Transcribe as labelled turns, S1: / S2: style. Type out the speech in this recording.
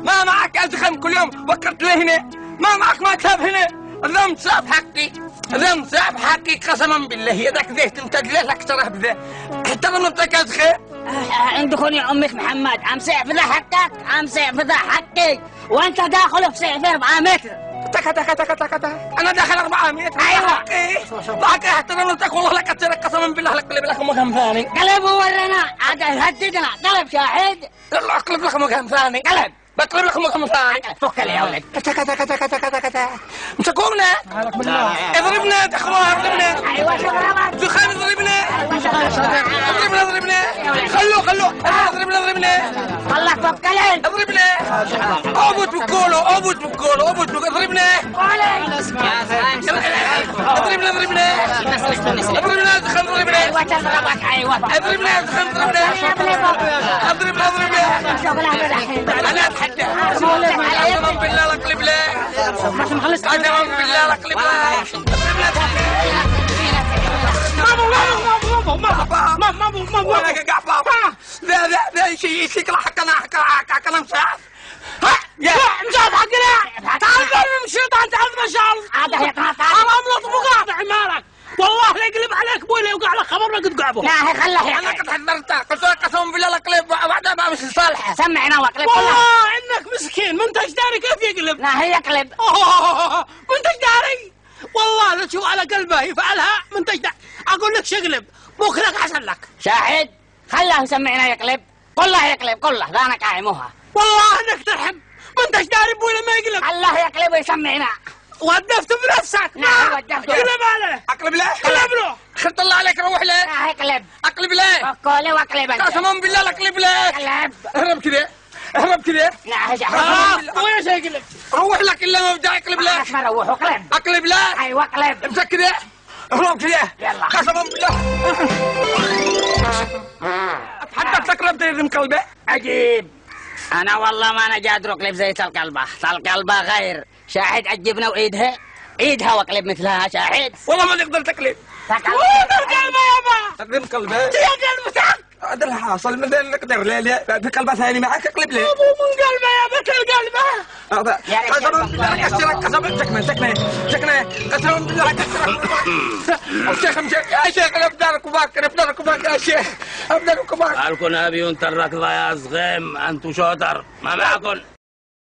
S1: ما معك ادخن كل يوم فكرت لي هنا، ما معك مكتب هنا، ذم صاحب حقي، ذم صاحب حقي قسما بالله يدك ذي تمتد لك ترى بذا حتى لما تكذخ
S2: عندكم يا امك محمد عم سيف ذا حقك، عم سيف ذا حقي، وانت داخل في سيف 4 متر.
S1: تك انا داخل 4 متر.
S2: ايوه
S1: حقي حتى لما تك والله لك ترى قسما بالله لك لك مكان ثاني.
S2: قلب ورنا عاد يهددنا، قلب شاهد.
S1: يلا اقلب لك مكان ثاني.
S2: قلب
S1: بقلب لك مكان ثاني.
S2: فك لي يا ولد.
S1: كتا مسكونا اضربنا دخلوها اضربنا.
S2: ايوه شغلك
S1: دخان اضربنا. اضربنا خلوا اضربنا
S2: والله فك لي.
S1: اضربنا ابوت بكولو اضربنا دخان اضربنا.
S2: ايوه تضربك ايوه.
S1: اضربنا دخان اضربنا. انا اتحدى قسما بالله لقلب له. قسما بالله لقلب له. ماما ذا شيء شكله حقنا مساعد. يا مساعد حقنا تعال نمشي تعال مشاعر
S2: هذا يقطع.
S1: انا املط مقاطع عمارك والله لا يقلب عليك بوي لا يوقع لك خبر ما قد قعبه.
S2: لا هي خله
S1: انا قد حذرتك قلت لك قسما بالله لقلب بعدها بقى مش صالحه.
S2: سمعنا واقلب
S1: والله انك مسكين ما انتش داري كيف يقلب.
S2: لا هي يقلب
S1: ما انتش داري والله لا تشوف على قلبه يفعلها ما انتش داري. اقول لك شقلب مخلك عسل لك.
S2: شاهد خله سمعنا يقلب. قل له يقلب قل له ذانا قايموها.
S1: والله انك ترحم ما انتش داري بوي لما يقلب.
S2: الله يقلب ويسمعنا.
S1: ودفت بنفسك.
S2: نعم ودفت.
S1: اقلب عليه. اقلب له. اقلب له. خرط الله عليك روح له.
S2: لا اقلب.
S1: اقلب له.
S2: فكولي واقلب انت.
S1: قسما بالله اقلب له.
S2: اقلب.
S1: اهرب كذا.
S2: لا هي
S1: وين يقلب؟ روح لك الا ما بدي اقلب له.
S2: ما روح اقلب.
S1: اقلب له.
S2: ايوه اقلب.
S1: امسك كذا. اهرب كذا.
S2: يلا.
S1: قسما بالله. اتحدث لك ربطي يرم قلبه.
S2: عجيب. انا والله ما انا جاد اقلب زي القلبه غير. شاهد عجبنا وايدها واقلب مثلها شاهد.
S1: والله ما نقدر تقلب.
S2: تقلب
S1: يابا. تقلب قلبه. يا قلبتك. هذا اللي حاصل مثل نقدر لا في قلبه ثاني معك اقلب ليه.
S2: ابو من قلبه يا بك القلبه.
S1: هذا قسما بالله كسرك قسما سكنه قسما بالله كسرك. الشيخ يا شيخ ابدارك وباك يا شيخ ابدارك وباك.
S3: مالكم ابي انت الركضه يا صغيم انتم شاطر ما معكم.